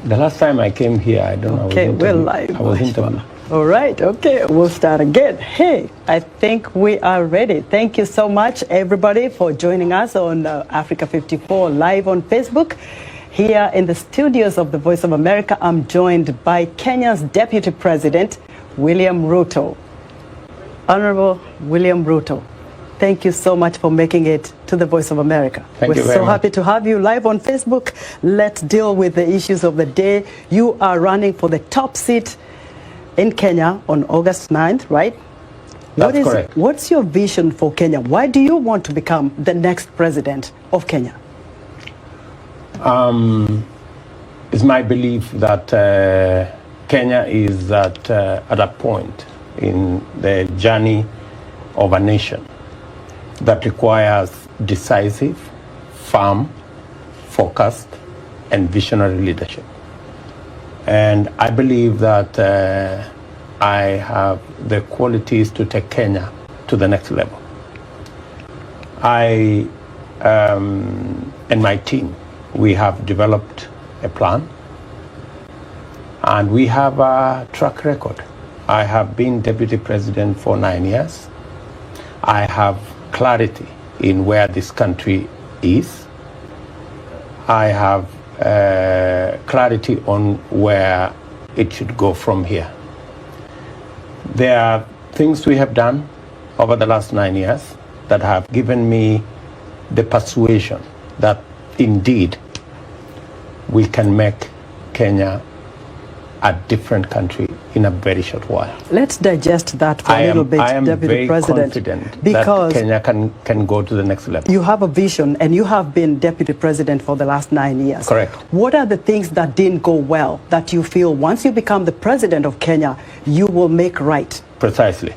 The last time I came here, I don't know. Okay, we're live. I was interviewed. All right, okay, we'll start again. Hey, I think we are ready. Thank you so much, everybody, for joining us on Africa 54 live on Facebook. Here in the studios of the Voice of America, I'm joined by Kenya's Deputy President, William Ruto. Honorable William Ruto, thank you so much for making it to the Voice of America. Thank you very We're so happy to have you live on Facebook. Let's deal with the issues of the day. You are running for the top seat in Kenya on August 9th, right? That's correct. What's your vision for Kenya? Why do you want to become the next president of Kenya? It's my belief that Kenya is at a point in the journey of a nation that requires decisive, firm, focused, and visionary leadership. And I believe that I have the qualities to take Kenya to the next level. I and my team, we have developed a plan, and we have a track record. I have been deputy president for 9 years. I have clarity in where this country is. I have clarity on where it should go from here. There are things we have done over the last 9 years that have given me the persuasion that indeed we can make Kenya a different country in a very short while. Let's digest that for a little bit, Deputy President. Confident because that Kenya can go to the next level. You have a vision, and you have been Deputy President for the last 9 years. Correct. What are the things that didn't go well that you feel once you become the President of Kenya, you will make right? Precisely.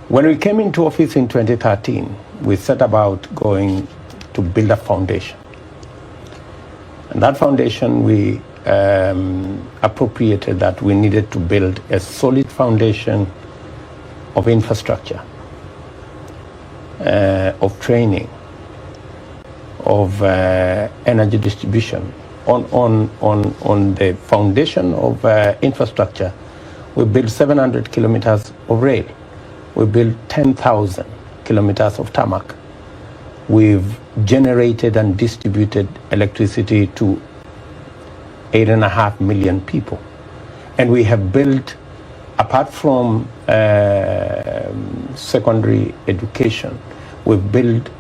When we came into office in 2013, we set about going to build a foundation. And that foundation, we appropriated that we needed to build a solid foundation of infrastructure, of training, of energy distribution. On the foundation of infrastructure, we built 700 kilometers of rail. We built 10,000 kilometers of tarmac. We've generated and distributed electricity to 8.5 million people. And we have built, apart from secondary education, we've built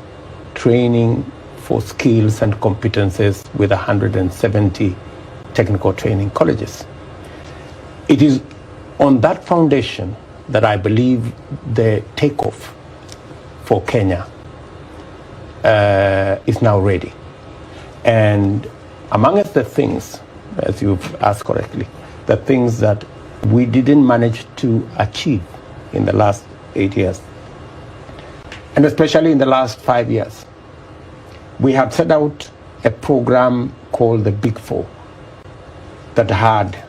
training for skills and competences with 170 technical training colleges. It is on that foundation that I believe the takeoff for Kenya is now ready. And amongst the things, as you've asked correctly, the things that we didn't manage to achieve in the last 8 years, and especially in the last 5 years, we have set out a program called the Big Four that had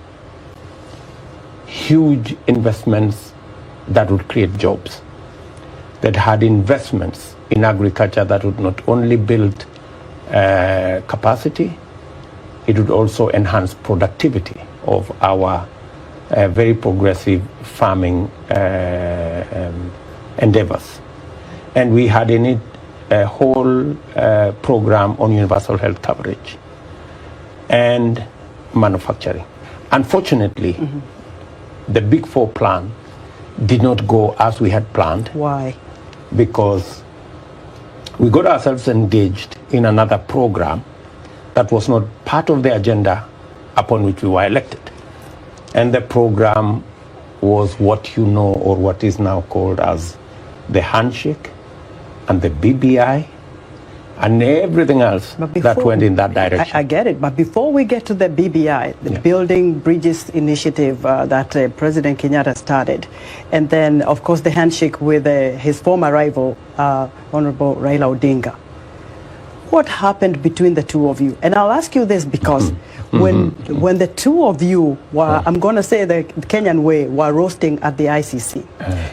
huge investments that would create jobs, that had investments in agriculture that would not only build capacity, it would also enhance productivity of our very progressive farming endeavors. And we had in it a whole program on universal health coverage and manufacturing. Unfortunately, the Big Four plan did not go as we had planned. Why? Because we got ourselves engaged in another program that was not part of the agenda upon which we were elected. And the program was what you know, or what is now called as the handshake and the BBI and everything else that went in that direction. I get it, but before we get to the BBI, the Building Bridges Initiative that President Kenyatta started, and then, of course, the handshake with his former rival, Honorable Raila Odinga. What happened between the two of you? And I'll ask you this because when the two of you were, I'm going to say the Kenyan way, were roasting at the ICC,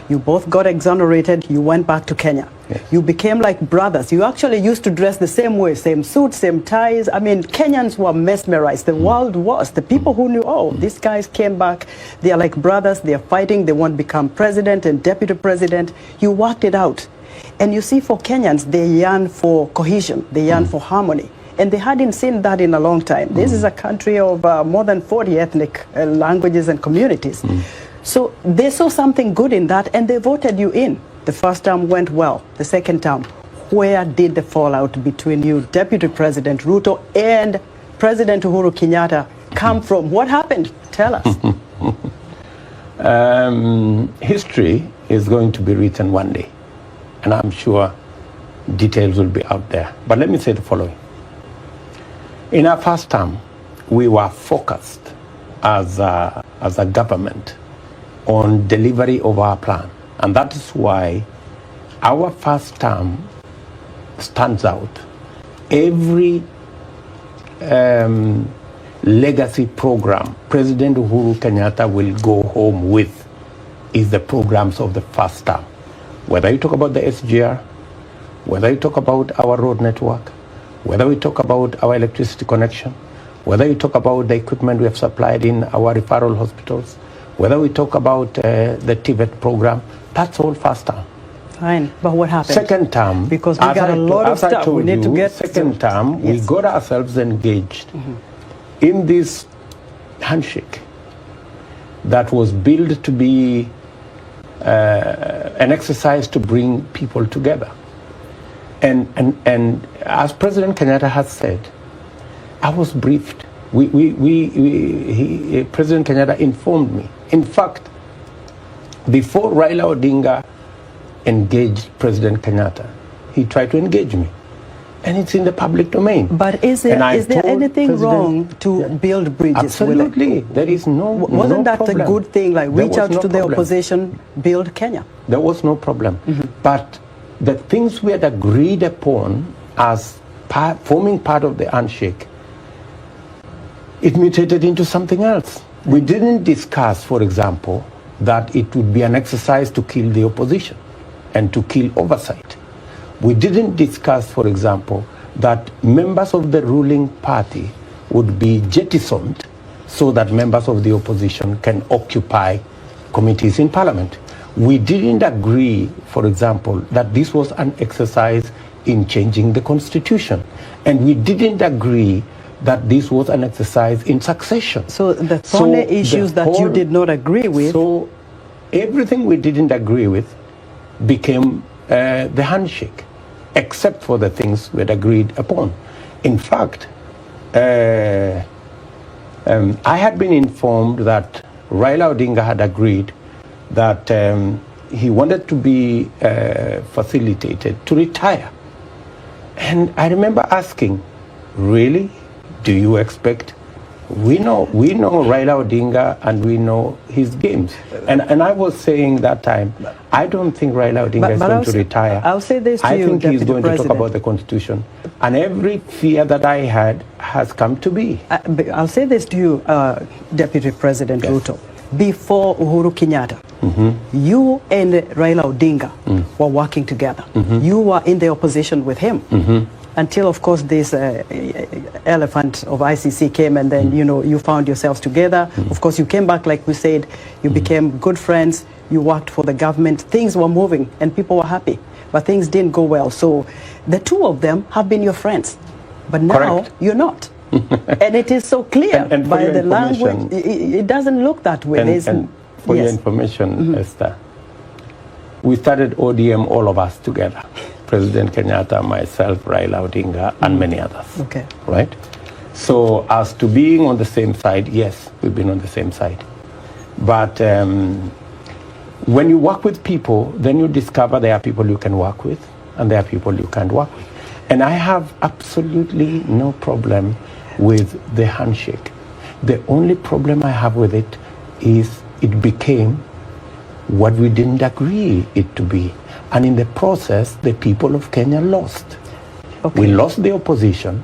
you both got exonerated, you went back to Kenya. Yes. You became like brothers. You actually used to dress the same way, same suits, same ties. I mean, Kenyans were mesmerized. The world was. The people who knew, oh, these guys came back. They are like brothers. They are fighting. They want to become president and deputy president. You worked it out. And you see, for Kenyans, they yearn for cohesion. They yearn for harmony. And they hadn't seen that in a long time. This is a country of more than 40 ethnic languages and communities. So they saw something good in that, and they voted you in. The first term went well. The second term, where did the fallout between you, Deputy President Ruto, and President Uhuru Kenyatta come from? What happened? Tell us. History is going to be written one day, and I'm sure details will be out there. But let me say the following. In our first term, we were focused as a government on delivery of our plan. And that is why our first term stands out. Every legacy program President Uhuru Kenyatta will go home with is the programs of the first term. Whether you talk about the SGR, whether you talk about our road network, whether we talk about our electricity connection, whether you talk about the equipment we have supplied in our referral hospitals, whether we talk about the TVET program, that's all first term. Fine, but what happened? Second term, because we got a lot of stuff we need to get. Second term, we got ourselves engaged in this handshake that was built to be an exercise to bring people together. And as President Kenyatta has said, I was briefed. President Kenyatta informed me. In fact, before Raila Odinga engaged President Kenyatta, he tried to engage me. And it's in the public domain. But is there anything wrong to build bridges? Absolutely. There is Wasn't that problem. a good thing? Like reach out to the opposition, build Kenya? There was no problem. But the things we had agreed upon as forming part of the handshake, it mutated into something else. We didn't discuss, for example, that it would be an exercise to kill the opposition and to kill oversight. We didn't discuss, for example, that members of the ruling party would be jettisoned so that members of the opposition can occupy committees in parliament. We didn't agree, for example, that this was an exercise in changing the constitution. And we didn't agree that this was an exercise in succession. So the only issues that you did not agree with. So everything we didn't agree with became the handshake, except for the things we had agreed upon. In fact, I had been informed that Raila Odinga had agreed that he wanted to be facilitated to retire. And I remember asking, really? Do you expect? We know Raila Odinga and we know his games. And I was saying that time, I don't think Raila Odinga is going to retire. I'll say this to you, I think he's Deputy going to President. talk about the Constitution. And every fear that I had has come to be. I'll say this to you, Deputy President Ruto. Before Uhuru Kenyatta, you and Raila Odinga were working together. You were in the opposition with him. Until, of course, this elephant of ICC came, and then, you found yourselves together. Of course, you came back, like we said, you became good friends, you worked for the government, things were moving, and people were happy. But things didn't go well. So the two of them have been your friends. But now, Correct. you're not. And it is so clear and by the language. It doesn't look that way. And for your information, Esther, we started ODM, all of us together. President Kenyatta, myself, Raila Odinga, and many others. Okay. Right? So as to being on the same side, yes, we've been on the same side. But when you work with people, then you discover there are people you can work with, and there are people you can't work with. And I have absolutely no problem with the handshake. The only problem I have with it is it became what we didn't agree it to be. And in the process, the people of Kenya lost. Okay. We lost the opposition,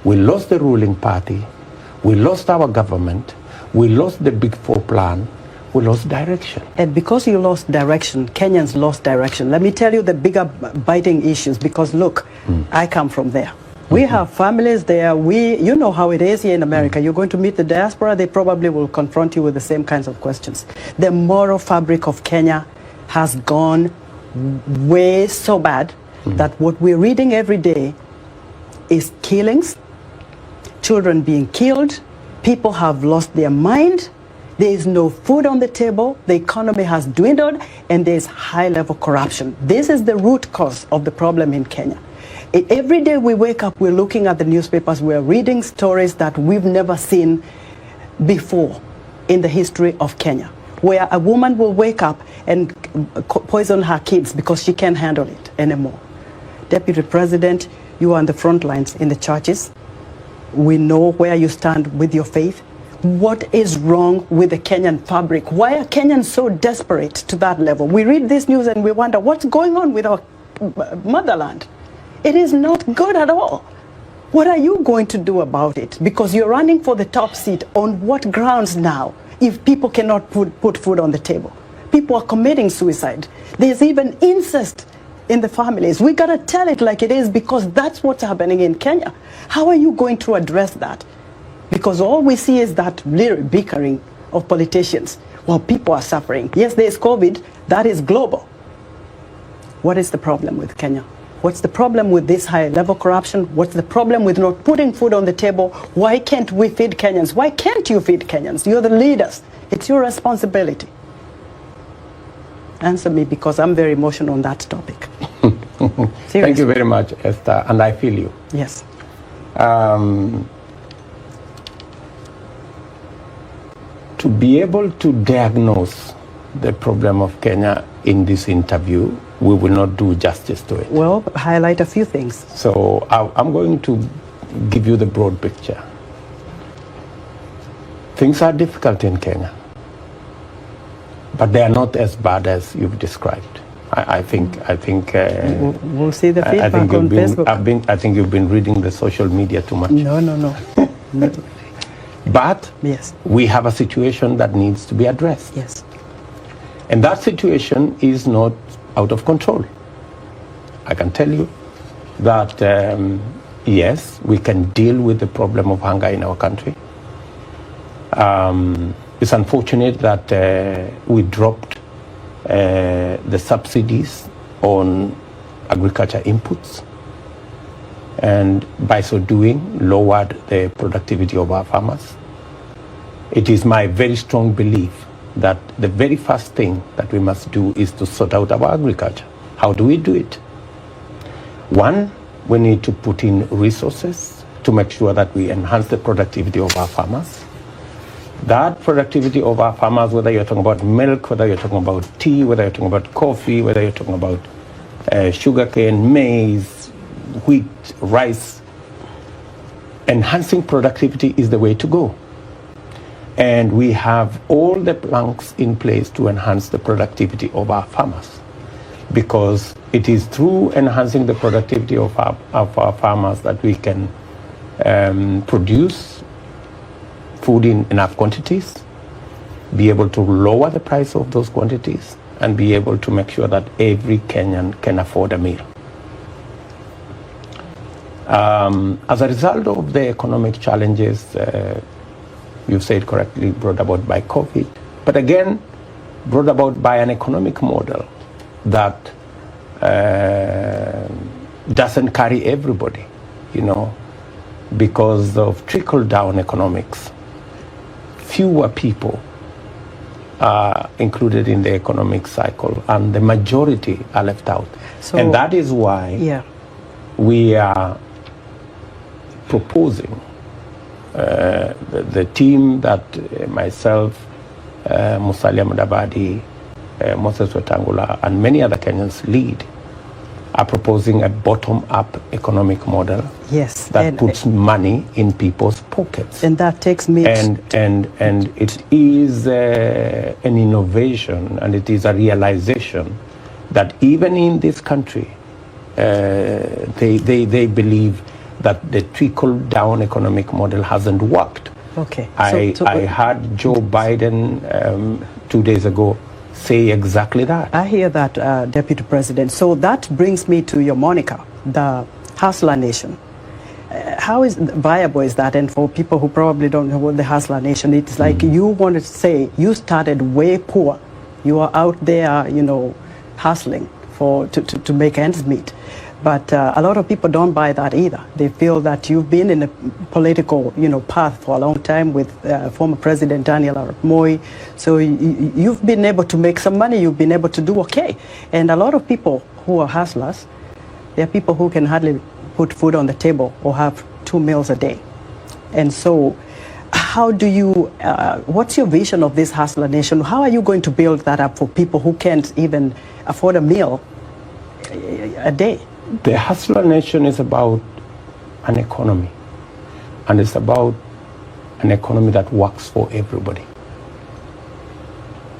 we lost the ruling party, we lost our government, we lost the Big Four plan, we lost direction. And because you lost direction, Kenyans lost direction. Let me tell you the bigger biting issues, because look, I come from there. We have families there. You know how it is here in America. You're going to meet the diaspora, they probably will confront you with the same kinds of questions. The moral fabric of Kenya has gone way so bad that what we're reading every day is killings, children being killed, people have lost their mind, there is no food on the table, the economy has dwindled, and there's high-level corruption. This is the root cause of the problem in Kenya. Every day we wake up, we're looking at the newspapers, we're reading stories that we've never seen before in the history of Kenya, where a woman will wake up and poison her kids because she can't handle it anymore. Deputy President, you are on the front lines in the churches. We know where you stand with your faith. What is wrong with the Kenyan fabric? Why are Kenyans so desperate to that level? We read this news and we wonder what's going on with our motherland. It is not good at all. What are you going to do about it? Because you're running for the top seat. On what grounds now, if people cannot put food on the table? People are committing suicide. There's even incest in the families. We gotta tell it like it is, because that's what's happening in Kenya. How are you going to address that? Because all we see is that little bickering of politicians while people are suffering. Yes, there's COVID, that is global. What is the problem with Kenya? What's the problem with this high-level corruption? What's the problem with not putting food on the table? Why can't we feed Kenyans? Why can't you feed Kenyans? You're the leaders. It's your responsibility. Answer me, because I'm very emotional on that topic. Thank you very much, Esther, and I feel you. Yes. To be able to diagnose the problem of Kenya in this interview, we will not do justice to it. Well, highlight a few things. So I'm going to give you the broad picture. Things are difficult in Kenya, but they are not as bad as you've described. I think. We'll see the feedback on Facebook. I think you've been reading the social media too much. No. No. But yes, we have a situation that needs to be addressed. Yes. And that situation is not out of control. I can tell you that, yes, we can deal with the problem of hunger in our country. It's unfortunate that we dropped the subsidies on agriculture inputs, and by so doing lowered the productivity of our farmers. It is my very strong belief that the very first thing that we must do is to sort out our agriculture. How do we do it? One, we need to put in resources to make sure that we enhance the productivity of our farmers. That productivity of our farmers, whether you're talking about milk, whether you're talking about tea, whether you're talking about coffee, whether you're talking about sugarcane, maize, wheat, rice, enhancing productivity is the way to go. And we have all the planks in place to enhance the productivity of our farmers, because it is through enhancing the productivity of our farmers that we can produce food in enough quantities, be able to lower the price of those quantities, and be able to make sure that every Kenyan can afford a meal. As a result of the economic challenges, you said correctly, brought about by COVID, but again, brought about by an economic model that doesn't carry everybody, because of trickle-down economics. Fewer people are included in the economic cycle, and the majority are left out. So, and that is why we are proposing, the team that myself, Musalia Mudavadi, Moses Wetangula, and many other Kenyans lead, are proposing a bottom-up economic model that puts money in people's pockets. And that takes me and it is an innovation, and it is a realization that even in this country, they believe that the trickle-down economic model hasn't worked. Okay. I heard Joe Biden 2 days ago say exactly that. I hear that, Deputy President. So that brings me to your moniker, the Hustler Nation. How viable is that? And for people who probably don't know what the Hustler Nation is, it's like you want to say you started way poor. You are out there, you know, hustling to make ends meet. But a lot of people don't buy that either. They feel that you've been in a political, you know, path for a long time with former President Daniel Arap Moi. So you've been able to make some money. You've been able to do okay. And a lot of people who are hustlers, they're people who can hardly put food on the table or have 2 meals a day. And so how do you, what's your vision of this Hustler Nation? How are you going to build that up for people who can't even afford a meal a day? The Hustler Nation is about an economy, and it's about an economy that works for everybody.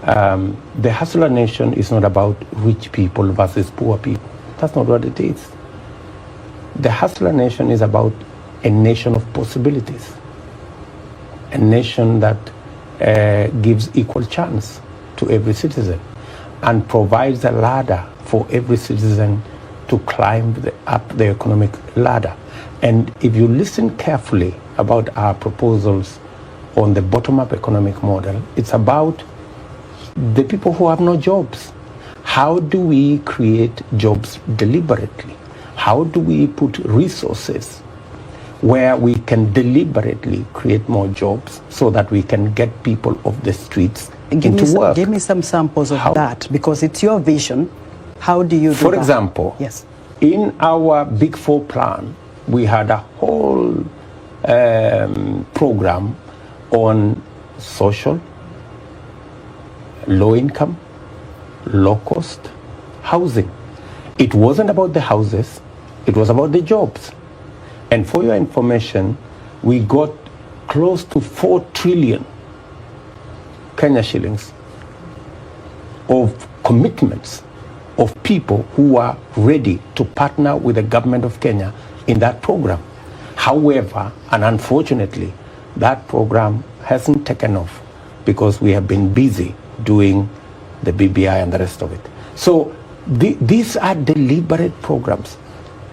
The Hustler Nation is not about rich people versus poor people. That's not what it is. The Hustler Nation is about a nation of possibilities, a nation that gives equal chance to every citizen and provides a ladder for every citizen to climb up the economic ladder. And if you listen carefully about our proposals on the bottom-up economic model, it's about the people who have no jobs. How do we create jobs deliberately? How do we put resources where we can deliberately create more jobs so that we can get people off the streets into work? Give me some samples of that, because it's your vision. How do you do For that? example, yes, in our Big Four plan, we had a whole program on social, low income, low cost housing. It wasn't about the houses, it was about the jobs. And for your information, we got close to 4 trillion Kenya shillings of commitments of people who are ready to partner with the government of Kenya in that program. However, and unfortunately, that program hasn't taken off because we have been busy doing the BBI and the rest of it. So these are deliberate programs.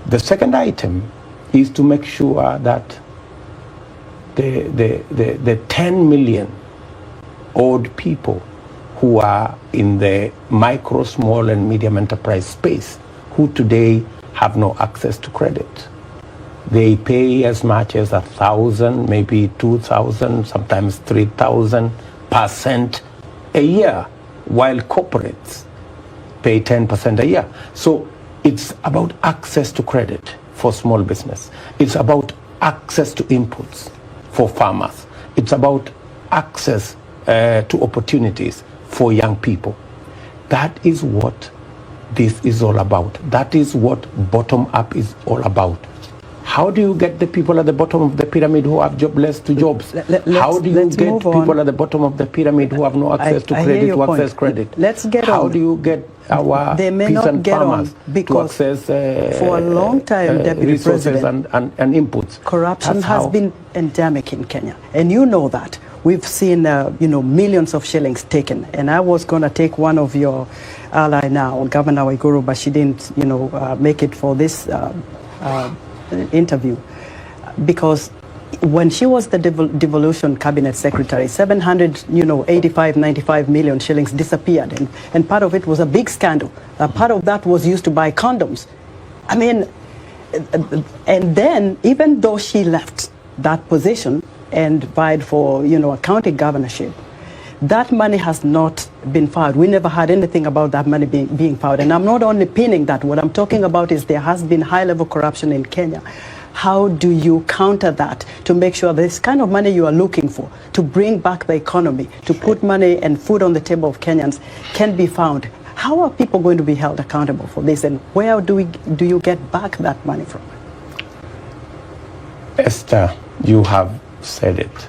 The second item is to make sure that the 10 million odd people who are in the micro, small, and medium enterprise space, who today have no access to credit. They pay as much as 1,000, maybe 2,000, sometimes 3,000% a year, while corporates pay 10% a year. So it's about access to credit for small business. It's about access to inputs for farmers. It's about access to opportunities for young people. That is what this is all about. That is what bottom up is all about. How do you get the people at the bottom of the pyramid who are jobless to jobs? How do you get people at the bottom of the pyramid who have no access to credit to access credit? Let's get How on. do you get our peasant farmers to access for a long time, Deputy resources President, and inputs? Corruption has been endemic in Kenya, and you know that. We've seen, millions of shillings taken. And I was going to take one of your ally now, Governor Waiguru, but she didn't, make it for this interview. Because when she was the devolution cabinet secretary, 95 million shillings disappeared. And part of it was a big scandal. Part of that was used to buy condoms. I mean, and then even though she left that position and vied for, a county governorship, that money has not been found. We never had anything about that money being found. And I'm not only pinning that. What I'm talking about is there has been high-level corruption in Kenya. How do you counter that to make sure this kind of money you are looking for, to bring back the economy, to put money and food on the table of Kenyans, can be found? How are people going to be held accountable for this? And where do you get back that money from? Esther, you have said it.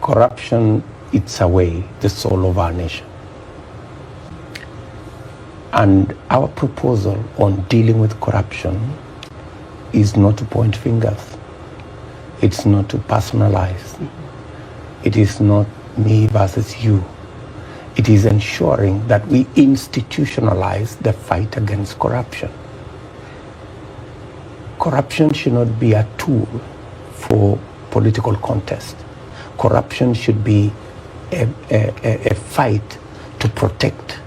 Corruption eats away the soul of our nation. And our proposal on dealing with corruption is not to point fingers. It's not to personalize. It is not me versus you. It is ensuring that we institutionalize the fight against corruption. Corruption should not be a tool for political contest. Corruption should be a fight to protect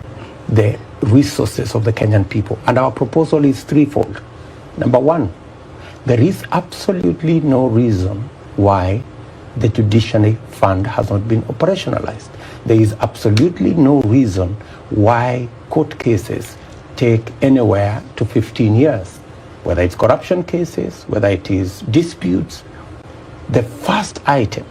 the resources of the Kenyan people. And our proposal is threefold. Number one, there is absolutely no reason why the Judiciary Fund has not been operationalized. There is absolutely no reason why court cases take anywhere to 15 years, whether it's corruption cases, whether it is disputes. The first item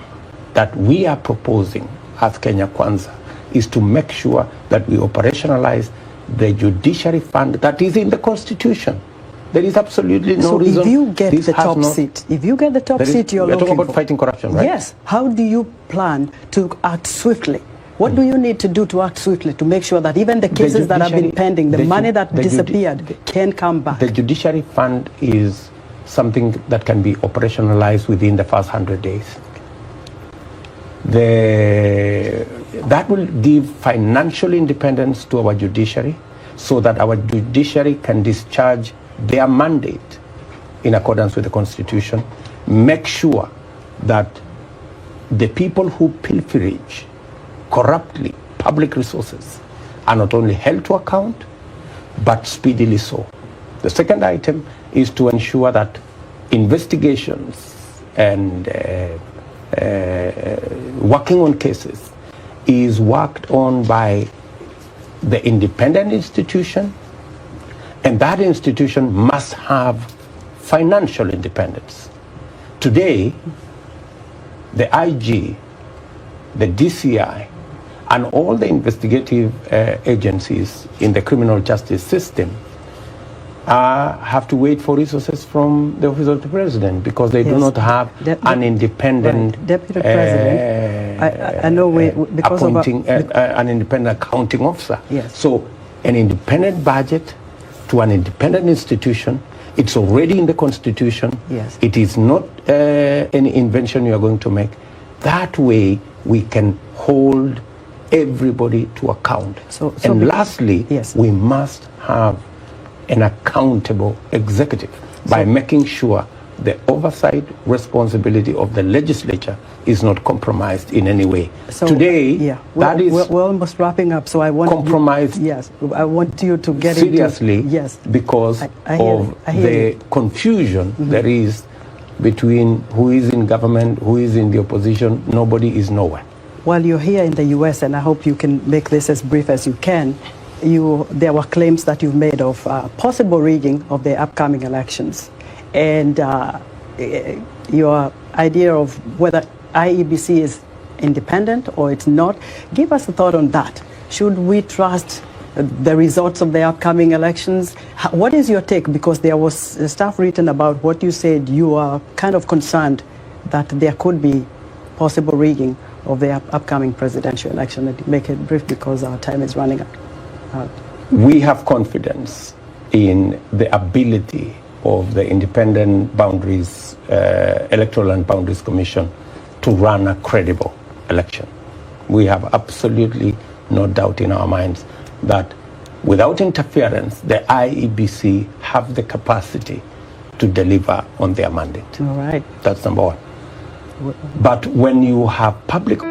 that we are proposing as Kenya Kwanza is to make sure that we operationalize the Judiciary Fund that is in the Constitution. There is absolutely no reason. So if you get the top seat, you're talking about fighting corruption, right? Yes. How do you plan to act swiftly? What do you need to do to act swiftly to make sure that even the cases that have been pending, the money that disappeared, can come back? The Judiciary Fund is something that can be operationalized within the first 100 days. That will give financial independence to our judiciary so that our judiciary can discharge their mandate in accordance with the Constitution. Make sure that the people who pilferage corruptly public resources are not only held to account, but speedily so. The second item is to ensure that investigations and working on cases is worked on by the independent institution, and that institution must have financial independence. Today, the IG, the DCI, and all the investigative agencies in the criminal justice system have to wait for resources from the Office of the President because they do not have an independent Deputy President. I know because appointing an independent accounting officer. Yes. So an independent budget to an independent institution, it's already in the Constitution. Yes. It is not any invention you are going to make. That way we can hold everybody to account. And lastly, yes, we must have an accountable executive by making sure the oversight responsibility of the legislature is not compromised in any way. So, today, we're almost wrapping up, so I want compromised. Yes, I want you to get seriously, into, yes, because of the confusion there is between who is in government, who is in the opposition. Nobody is nowhere. While you're here in the U.S., and I hope you can make this as brief as you can, there were claims that you've made of possible rigging of the upcoming elections. And your idea of whether IEBC is independent or it's not, give us a thought on that. Should we trust the results of the upcoming elections? What is your take? Because there was stuff written about what you said. You are kind of concerned that there could be possible rigging of the upcoming presidential election. Make it brief because our time is running out. We have confidence in the ability of the Independent Boundaries, Electoral and Boundaries Commission to run a credible election. We have absolutely no doubt in our minds that without interference, the IEBC have the capacity to deliver on their mandate. All right. That's number one. But when you have public